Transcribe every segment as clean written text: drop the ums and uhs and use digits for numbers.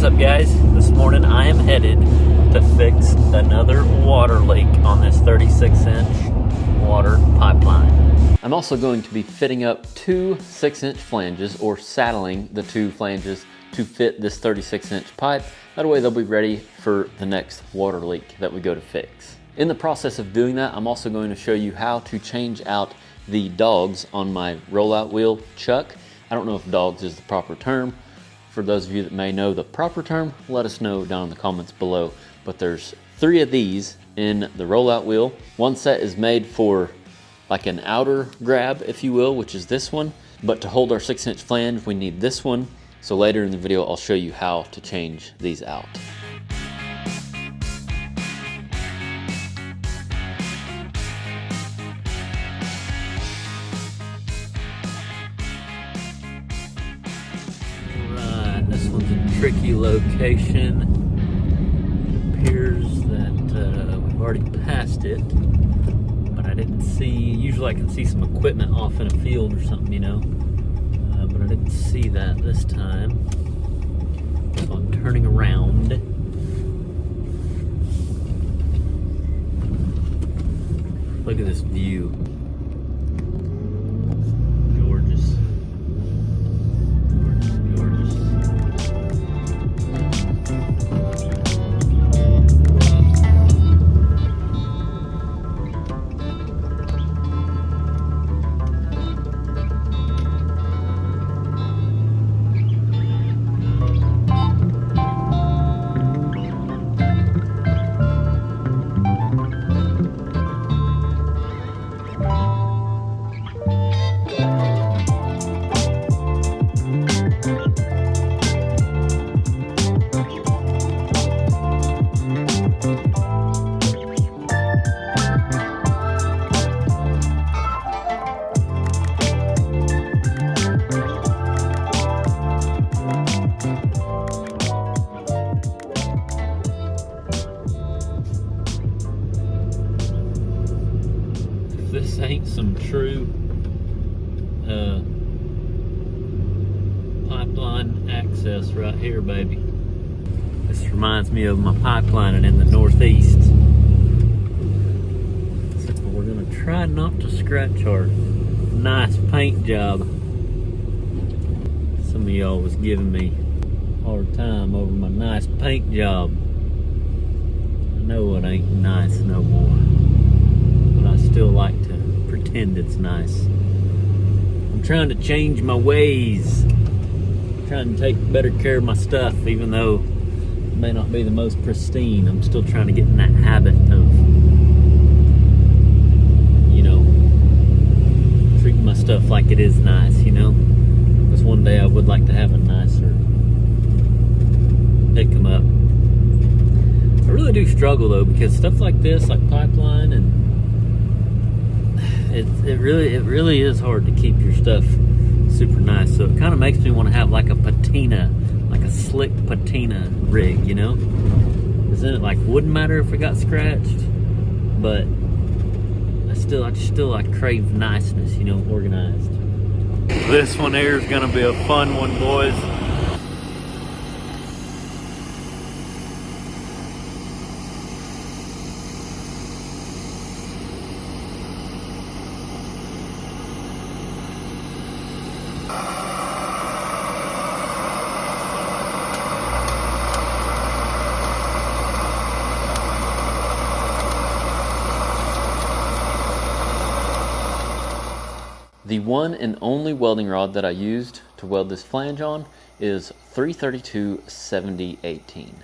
up, guys? This morning I am headed to fix another water leak on this 36-inch water pipeline. I'm also going to be fitting up two 6-inch flanges, or saddling the two flanges to fit this 36-inch pipe. That way they'll be ready for the next water leak that we go to fix. In the process of doing that, I'm also going to show you how to change out the dogs on my rollout wheel chuck. I don't know if dogs is the proper term. For those of you that may know the proper term, let us know down in the comments below. But there's 3 of these in the rollout wheel. One set is made for like an outer grab, if you will, which is this one. But to hold our 6-inch flange, we need this one. So later in the video, I'll show you how to change these out. This one's a tricky location. It appears that we've already passed it, but I didn't see, usually I can see some equipment off in a field or something, you know, but I didn't see that this time. So I'm turning around. Look at this view. This ain't some true pipeline access right here, baby. This reminds me of my pipelining in the Northeast. So we're gonna try not to scratch our nice paint job. Some of y'all was giving me a hard time over my nice paint job. I know it ain't nice no more, but I still like to pretend it's nice. I'm trying to change my ways. I'm trying to take better care of my stuff, even though it may not be the most pristine. I'm still trying to get in that habit of, you know, treating my stuff like it is nice, you know? Because one day I would like to have a nicer pick them up. I really do struggle though, because stuff like this, like pipeline, and it really is hard to keep your stuff super nice. So it kind of makes me want to have like a patina, like a slick patina rig, you know? Because then it like wouldn't matter if it got scratched, but I still crave niceness, you know, organized. This one here is gonna be a fun one, boys. The one and only welding rod that I used to weld this flange on is 332/70/18.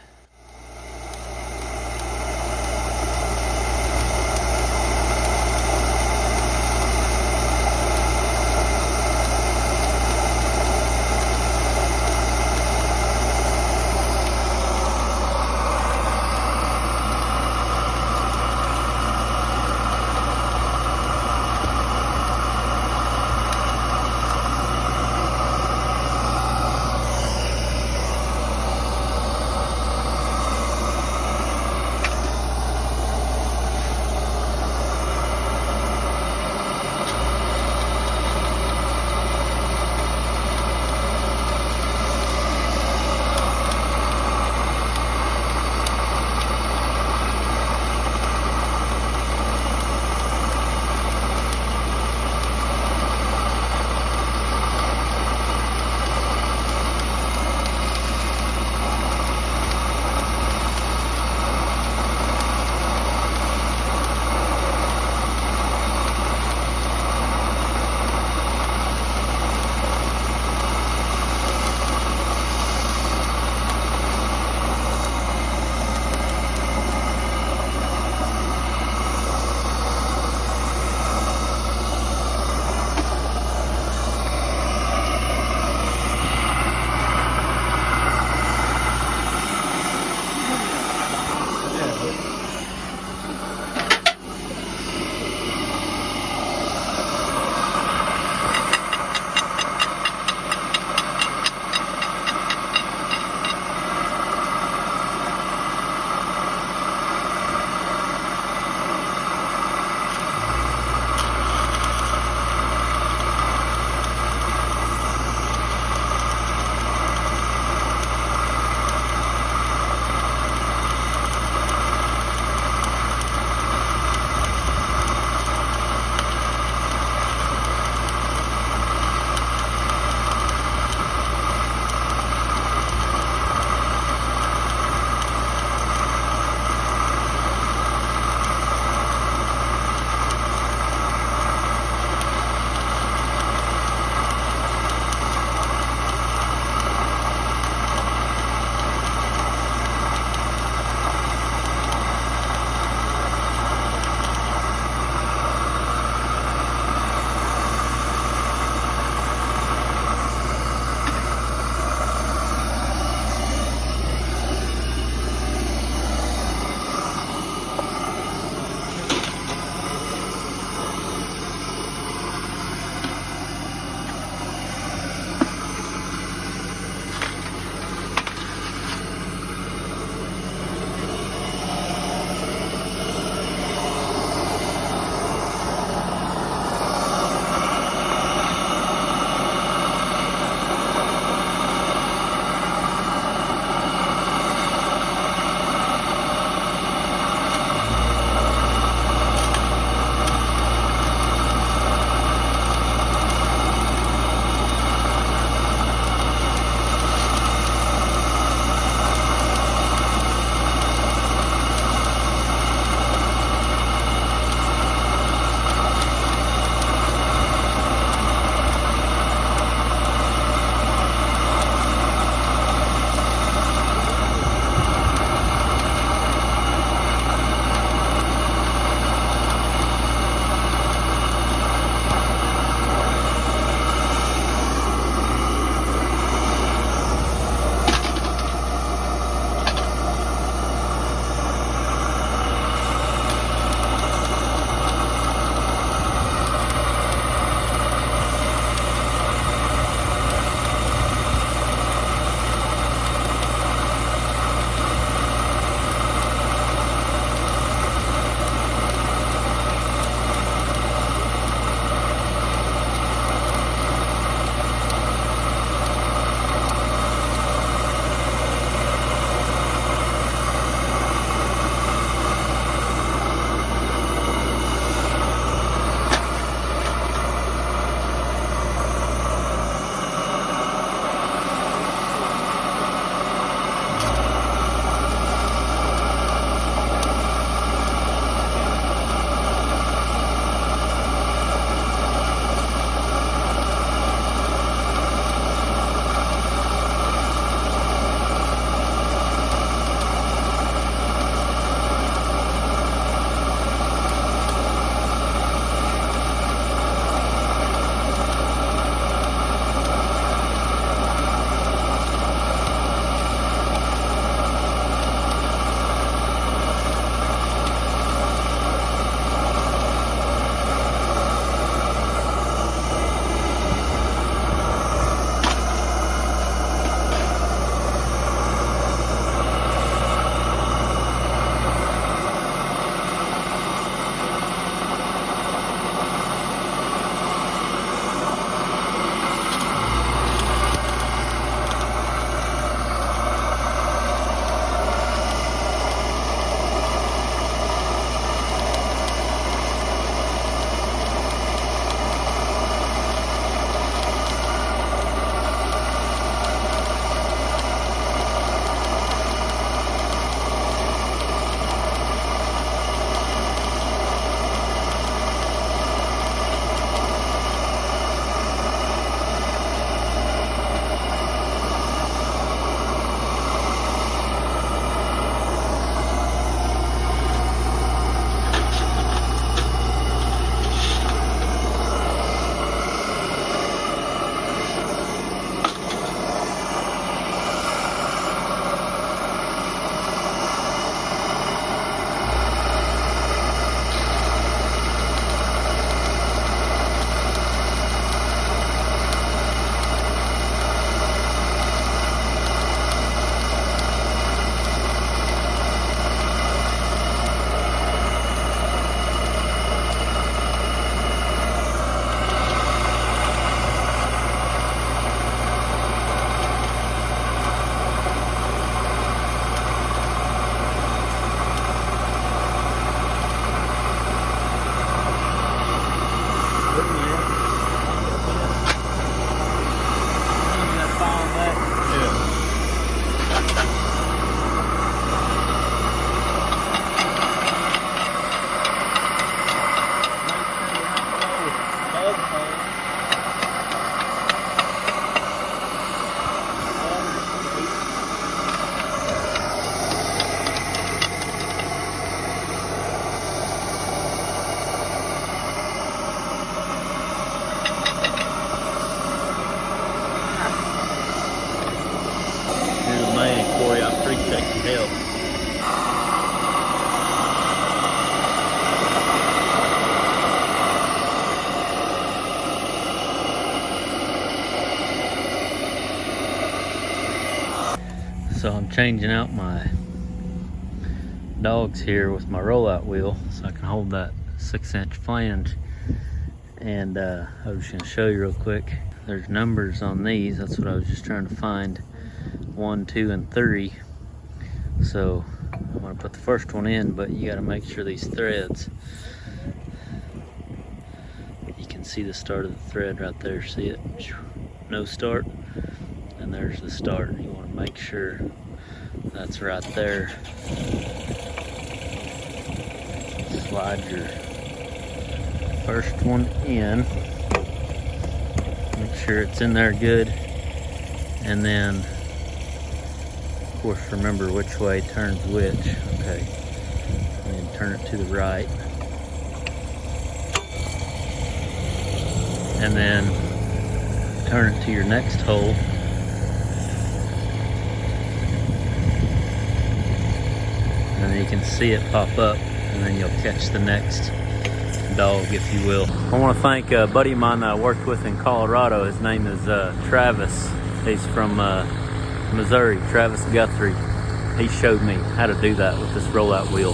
So I'm changing out my dogs here with my rollout wheel so I can hold that 6-inch flange. And I was just gonna show you real quick. There's numbers on these. That's what I was just trying to find. 1, 2, and 3. So I'm gonna put the first one in, but you gotta make sure these threads, you can see the start of the thread right there. See it? No start. And there's the start. You wanna make sure that's right there. Slide your first one in. Make sure it's in there good. And then, of course, remember which way turns which. Okay. And then turn it to the right. And then turn it to your next hole. And then you can see it pop up, and then you'll catch the next dog, if you will. I want to thank a buddy of mine that I worked with in Colorado. His name is Travis. He's from Missouri, Travis Guthrie. He showed me how to do that with this rollout wheel.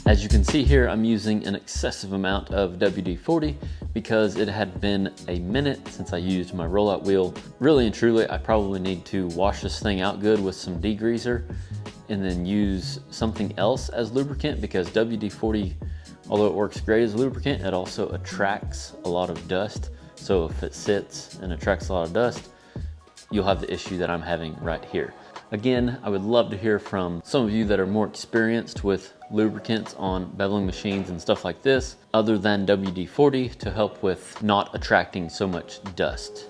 As you can see here, I'm using an excessive amount of WD-40 because it had been a minute since I used my rollout wheel. Really and truly, I probably need to wash this thing out good with some degreaser and then use something else as lubricant, because WD-40, although it works great as lubricant, it also attracts a lot of dust. So if it sits and attracts a lot of dust, you'll have the issue that I'm having right here. Again, I would love to hear from some of you that are more experienced with lubricants on beveling machines and stuff like this, other than WD-40, to help with not attracting so much dust.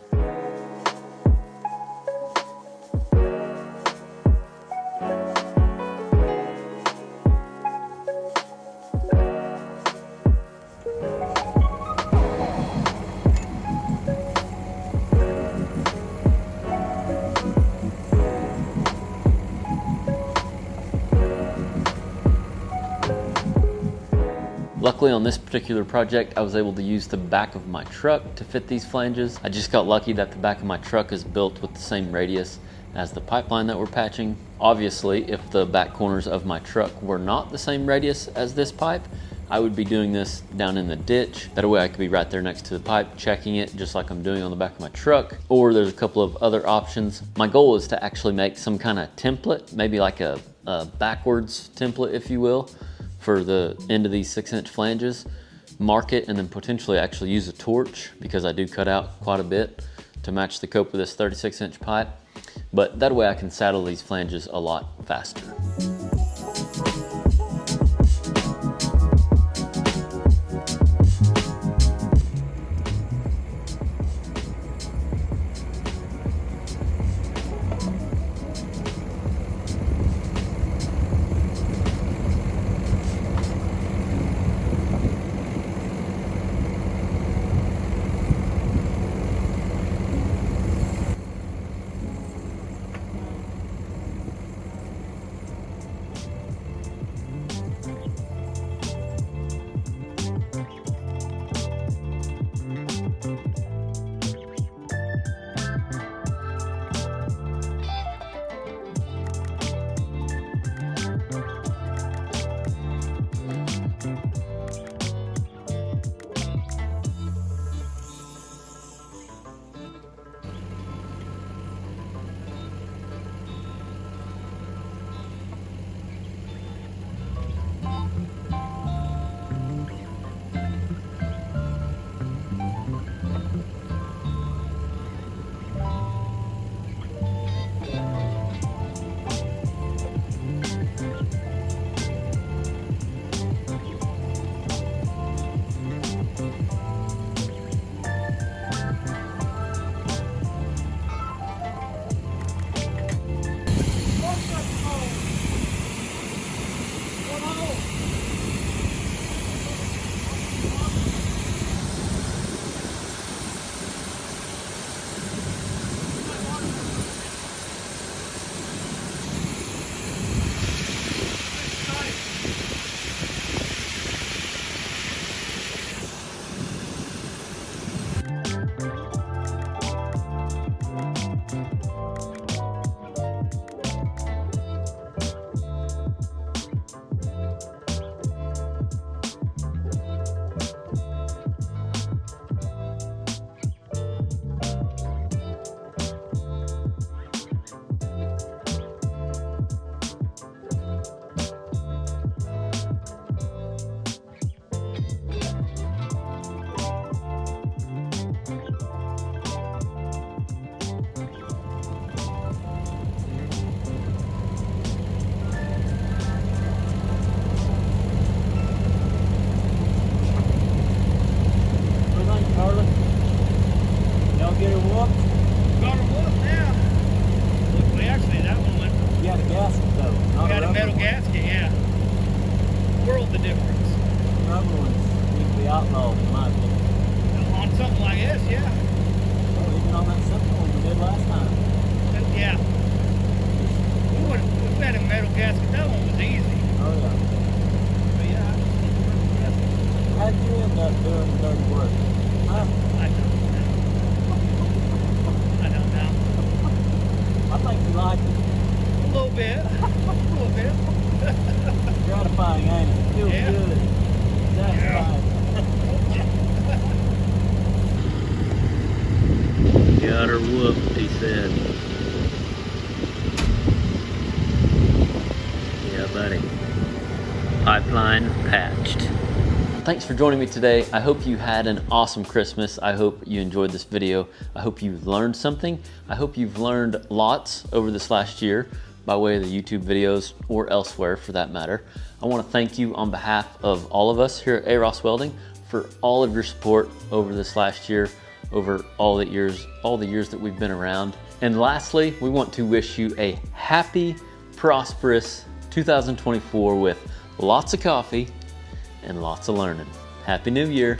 Luckily on this particular project, I was able to use the back of my truck to fit these flanges. I just got lucky that the back of my truck is built with the same radius as the pipeline that we're patching. Obviously, if the back corners of my truck were not the same radius as this pipe, I would be doing this down in the ditch. That way I could be right there next to the pipe, checking it just like I'm doing on the back of my truck. Or there's a couple of other options. My goal is to actually make some kind of template, maybe like a backwards template, if you will, for the end of these 6-inch flanges, mark it, and then potentially actually use a torch, because I do cut out quite a bit to match the cope of this 36-inch pipe. But that way I can saddle these flanges a lot faster. Simple ones need to be outlawed, in my opinion. On something like this, yeah. Well, even on that simple one we did last time. Yeah. We had a metal gasket. That one was easy. Oh yeah. But yeah, How'd you end up doing the dirty work? Huh? I don't know. I think you like it. A little bit. A little bit. Gratifying, ain't it? Feels Yeah. good. Satisfying. Got her whooped, he said. Yeah, buddy. Pipeline patched. Thanks for joining me today. I hope you had an awesome Christmas. I hope you enjoyed this video. I hope you learned something. I hope you've learned lots over this last year by way of the YouTube videos or elsewhere for that matter. I want to thank you on behalf of all of us here at AROSS Welding for all of your support over this last year, over all the years that we've been around. And lastly, we want to wish you a happy, prosperous 2024 with lots of coffee and lots of learning. Happy New Year.